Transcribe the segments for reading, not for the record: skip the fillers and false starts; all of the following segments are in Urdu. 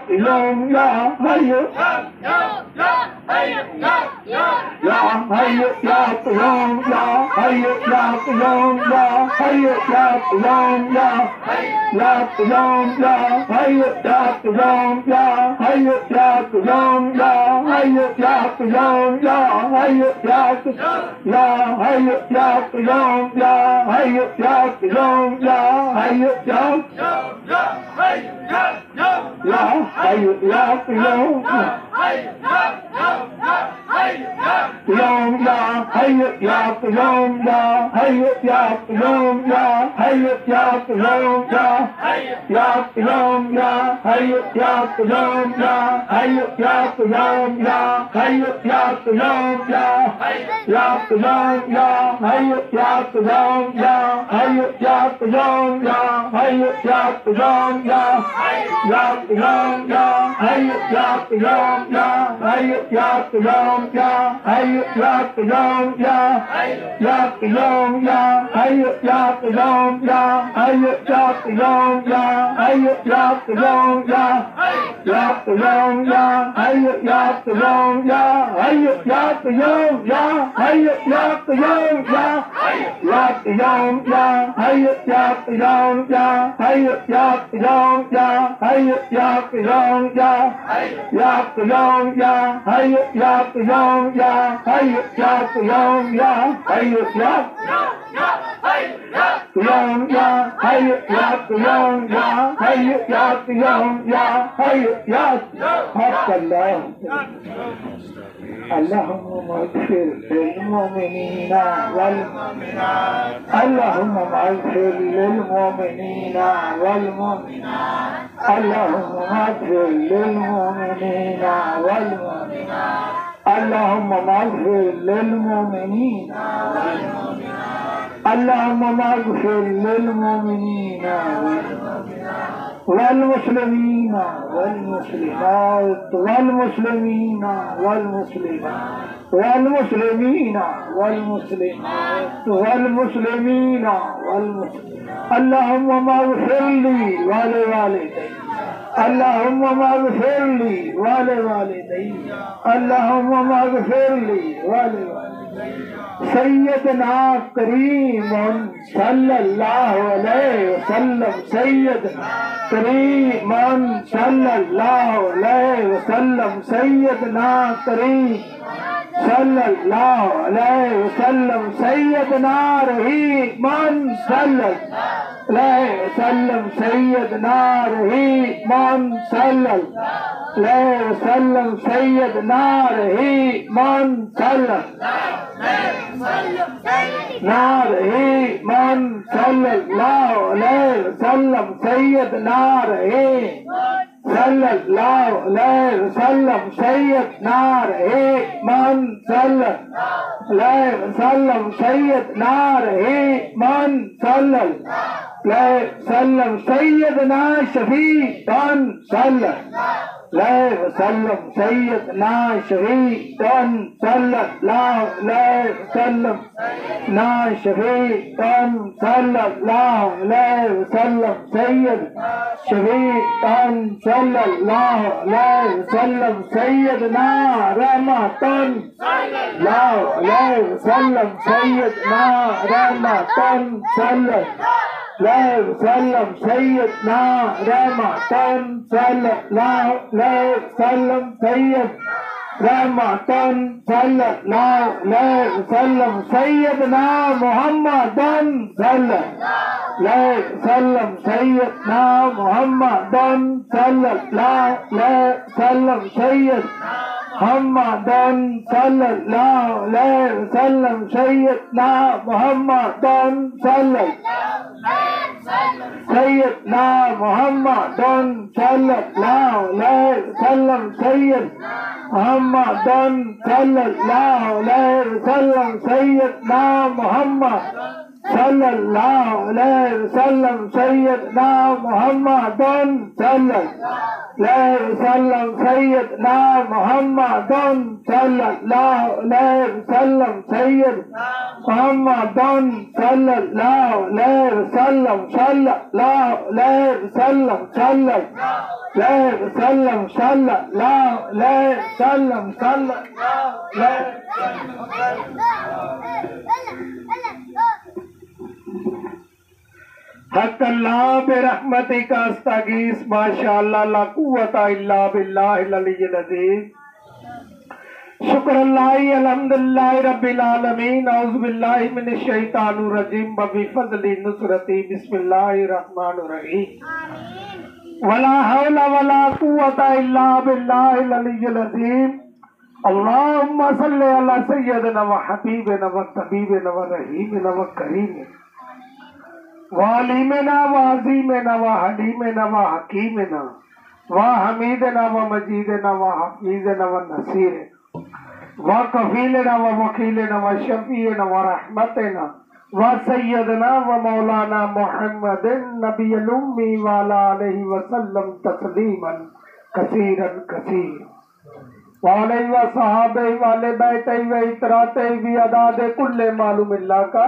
قيوم يا حي يا حي يا قيوم يا حي يا قيوم يا حي يا قيوم يا يا قيوم يا حي يا قيوم يا حي يا قيوم يا حي يا قيوم يا حي يا يا حي يا قيوم يا حي يا قيوم يا حي يا يا حي يا قيوم قيوم يا حي يا قيوم يا حي يا قيوم يا حي يا قيوم يا يا قيوم يا حي يا قيوم يا حي يا قيوم يا حي يا قيوم يا يا قيوم يا حي يا قيوم يا حي يا قيوم يا حي يا قيوم يا يا قيوم يا حي يا قيوم يا حي يا قيوم يا حي يا قيوم يا يا قيوم يا حي يا قيوم يا حي يا قيوم يا حي يا قيوم يا يا قيوم يا حي يا قيوم يا حي يا قيوم يا حي يا قيوم يا يا قيوم يا حي يا قيوم يا حي يا قيوم يا حي يا قيوم يا يا قيوم يا حي يا قيوم يا حي يا قيوم يا حي يا قيوم يا حي يا قيوم يا حي يا قيوم يا حي يا حق الله اللهم اغفر للمؤمنين والمؤمنات اللهم اغفر للمؤمنين والمؤمنات اللهم اغفر للمؤمنين والمؤمنات اللهم اغفر للمؤمنين اللهم اغفر للمؤمنين والمسلمين والمسلمات والمسلمين والمسلمات والمسلمين والمسلمات والمسلمين اللهم اغفر لي ولوالدي اللهم اغفر لي ولوالدي اللهم اغفر لي ولوالدي سیدنا کریم صلی اللہ علیہ وسلم سیدنا کریم صلی اللہ علیہ وسلم سیدنا کریم صلی اللہ علیہ وسلم سیدنا رحیم صلی اللہ علیہ وسلم سیدنا رحیم صلی اللہ علیہ وسلم سیدنا رحیم صلی اللہ رحیم صلی اللہ علیہ وسلم سیدنا رحیم صلی اللہ علیہ وسلم سیدنا رحیم صلی علیہ وسلم سیدنا رحیم صلی علیہ وسلم سیدنا شفیع صلی علیہ وسلم سیدنا شفیع صلی اللہ علیہ وسلم نا شفیع صلی اللہ علیہ وسلم سید شفیع صلی اللہ علیہ وسلم سیدنا رحمت صلی اللہ علیہ وسلم سیدنا رحمت صلی علیہ وسلم سیدنا رحمت صلی اللہ علیہ وسلم سید رحمت صلی اللہ علیہ وسلم سیدنا محمد صلی علیہ وسلم سیدنا محمد صلی اللہ علیہ وسلم سید محمد صلی اللہ علیہ وسلم سیدنا محمد صلی سیدنا محمد صلی اللہ علیہ وسلم سید محمد صلی اللہ علیہ وسلم سیدنا محمد صلی اللہ علیہ وسلم سیدنا محمد صلی اللہ علیہ وسلم سیدنا محمد صلی اللہ علیہ وسلم سیدنا محمد صلی اللہ علیہ وسلم صلی اللہ علیہ وسلم صلی اللہ علیہ وسلم صلی اللہ علیہ وسلم صلی اللہ علیہ حق اللہ برحمتک استغیث ما شاء اللہ لا قوت الا باللہ العلی العظیم شکر اللہ الحمدللہ رب العالمین اعوذ باللہ من الشیطان الرجیم وبفضل نصرتی بسم اللہ الرحمن الرحیم ولا حول ولا قوت الا باللہ العلی العظیم اللہم صلی علی سیدنا وحبیبنا وطبیبنا ورحیمنا وکریمنا وعلیمنا وعظیمنا وحلیمنا وحکیمنا وحمیدنا ومجیدنا وحفیظنا ونصیرنا وکفیلنا ووکیلنا وشفیعنا ورحمتنا وسیدنا ومولانا محمد نبی الامی وعلا علیہ وسلم تسلیما کثیرا کثیرا وعلیہ وصحابہ وعلى بیتہ واتراتہ بیعداد کل معلوم اللہ کا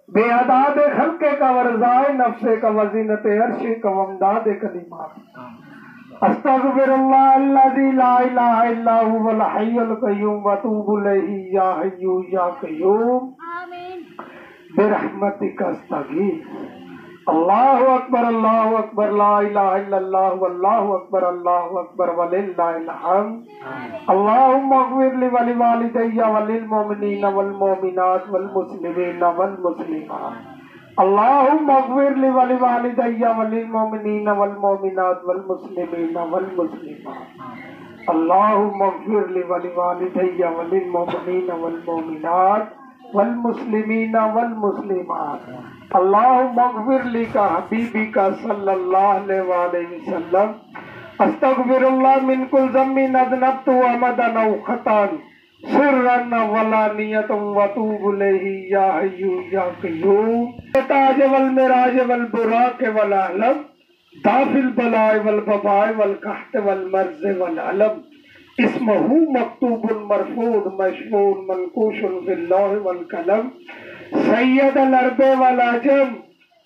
بے عداد خلقے کا ورزائے نفسے کا وزینت عرشے کا ومداد کلمات استغفر اللہ الذی لا الہ الا هو الحی القیوم واتوب الیہ یا حی یا قیوم برحمتک استغیث اللہ اکبر لا الہ الا اللہ واللہ اکبر وللہ الحمد اللہم اغفر لی ولوالدی وللمؤمنین والمؤمنات والمسلمین والمسلمات اللہم اغفر لی ولوالدی وللمؤمنین والمؤمنات والمسلمین والمسلمات اللہم اغفر لی ولوالدی وللمؤمنین والمؤمنات والمسلمین والمسلمات اللہم اغفر لی کا حبیبی کا صلی اللہ علیہ وآلہ وسلم استغفر اللہ من کل ذنب اذنبت عمدا او خطا سرا وعلانیۃ واتوب الیہ یا حی یا قیوم تاج والمراج والبراق والعلم دافع البلاء والوباء والقحط والمرض والعلم اسمہ مکتوب مرفوع مشفوع منقوش فی اللوح والقلم سید العرب والعجم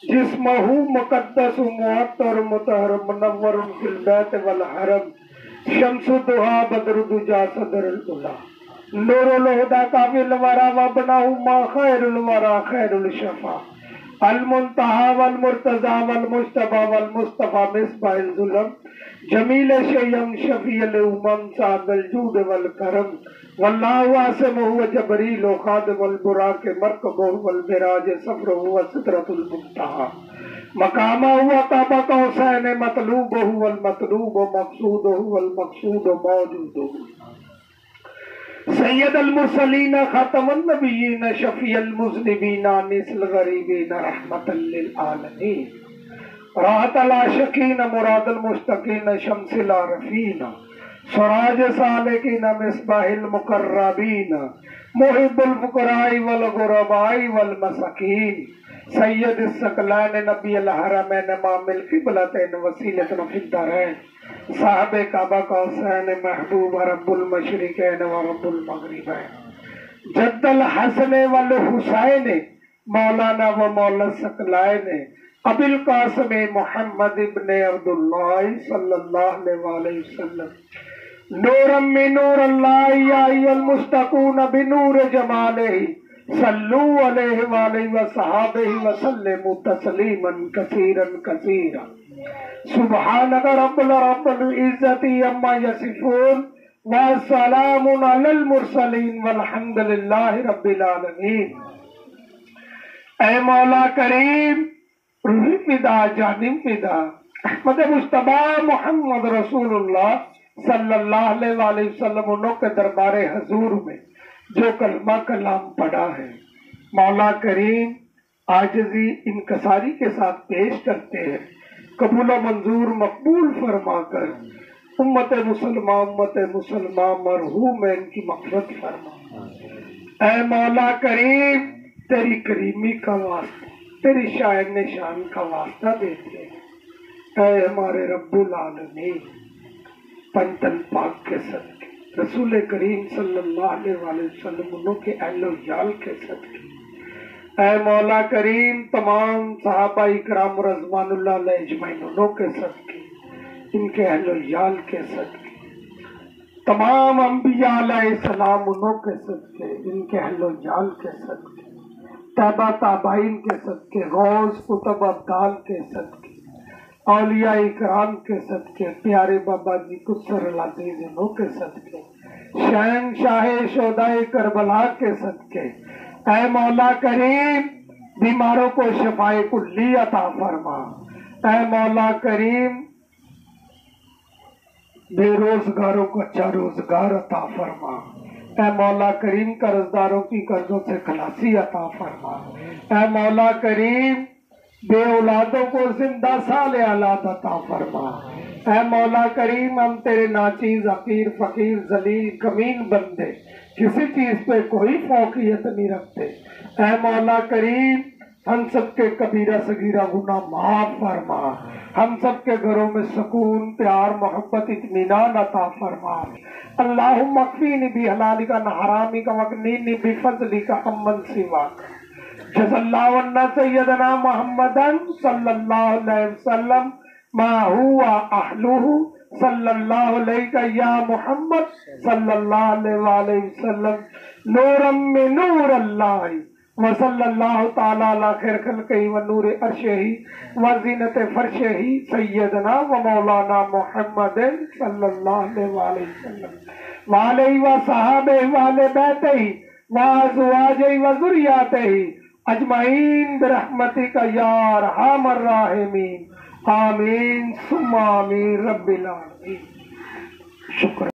جسمہ مقدس معطر مطہر منور فی البیت والحرم شمس الضحیٰ بدر الدجیٰ صدر العلا نور الہدیٰ کامل الورا وابنہ ما خیر الورا خیر الشفا المنتہا والمرتضی والمجتبی والمصطفی مصباح الظلم جمیل شیم شفیع الامم صاحب الجود والکرم واللہ واسمہ وجبریل خادم البراق مرکبہ والمراج سفرہ وسترۃ المنتہا مقامہ قاب قوسین مطلوبہ والمطلوب مقصودہ والمقصود موجودہ سید المرسلین خاتم النبیین شفیع المذنبین انیس الغریبین رحمتا للعالمین راحت العاشقین مراد المشتقین شمس العارفین سراج سالکین مصباح المقربین محب الفقراء والغرباء والمساکین سید الثقلین نبی الحرمین امام القبلتین وسیلۃ فی الدارین صاحب کعبہ قوسین محبوب رب المشرقین و رب المغربین جد الحسن والحسین مولانا و مولا الثقلین ابی القاسم محمد ابن عبداللہ صلی اللہ علیہ وسلم نورا من نور اللہ یا ایھا المستقون بنور جمالہ صلو علیہ وآلہ وصحابہ وسلم تسلیما کثیرا کثیرا سبحانک رب العزت عما یصفون والسلام علی المرسلین والحمد للہ رب العالمین۔ اے مولا کریم روح فدا جانم فدا احمد مصطفیٰ محمد رسول اللہ صلی اللہ علیہ وآلہ وسلم انہوں کے دربار حضور میں جو کلمہ کلام پڑھا ہے مولا کریم عاجزی انکساری کے ساتھ پیش کرتے ہیں، قبول و منظور مقبول فرما کر امت مسلمہ مرحوم ہے ان کی مغفرت فرما۔ اے مولا کریم تیری کریمی کا واسطہ، تیری شاعر نشان کا واسطہ دیتے ہیں۔ اے ہمارے رب العالمین، پنتن پاک کے صدقے، رسول کریم صلی اللہ علیہ وآلہ وسلم انہوں کے اہل و یال کے صدقے، اے مولا کریم تمام صحابہ اکرام رضوان اللہ علیہ اجمعین انہوں کے صدقے، ان کے اہل و یال کے صدقے، تمام انبیاء علیہ السلام انہوں کے صدقے، ان کے اہل و یال کے صدقے، تابع تابعین کے صدقے، غوث قطب ابدال کے صدقے، اولیاء اکرام کے صدقے، پیارے بابا جی قصر العزیز انہوں کے صدقے، شہنشاہ شہداء کربلا کے صدقے، اے مولا کریم بیماروں کو شفائے کلی عطا فرما، اے مولا کریم بے روزگاروں کو اچھا روزگار عطا فرما، اے مولا کریم قرض داروں کی قرضوں سے خلاصی عطا فرما، اے مولا کریم بے اولادوں کو زندہ صالح اولاد عطا فرما، اے مولا کریم ہم تیرے ناچیز حقیر فقیر ذلیل کمین بندے کسی چیز پہ کوئی فوقیت نہیں رکھتے، اے مولا کریم ہم سب کے کبیرہ صغیرہ گناہ معاف فرما، ہم سب کے گھروں میں سکون پیار محبت اطمینان عطا فرما، اللہم اکفینی بحلالک عن حرامک واغنینی بفضلک عمن سواک، جزا اللہ عنا سیدنا محمدن صلی اللہ علیہ وسلم ما ہوا اہلہ صلی اللہ علیہ یا محمد صلی اللہ علیہ وآلہ وسلم نورم من نور اللہ وصلی اللہ تعالی علی خیر خلقہ و نور عرشہ و زینت فرشہ سیدنا و مولانا محمد صلی اللہ علیہ وآلہ وسلم وعلیہ وصحابہ وآل بیتہ وازواجہ وذریاتہ اجمعین برحمتک یا ارحم الراحمین، آمین ثم آمین رب العالمین۔ شکر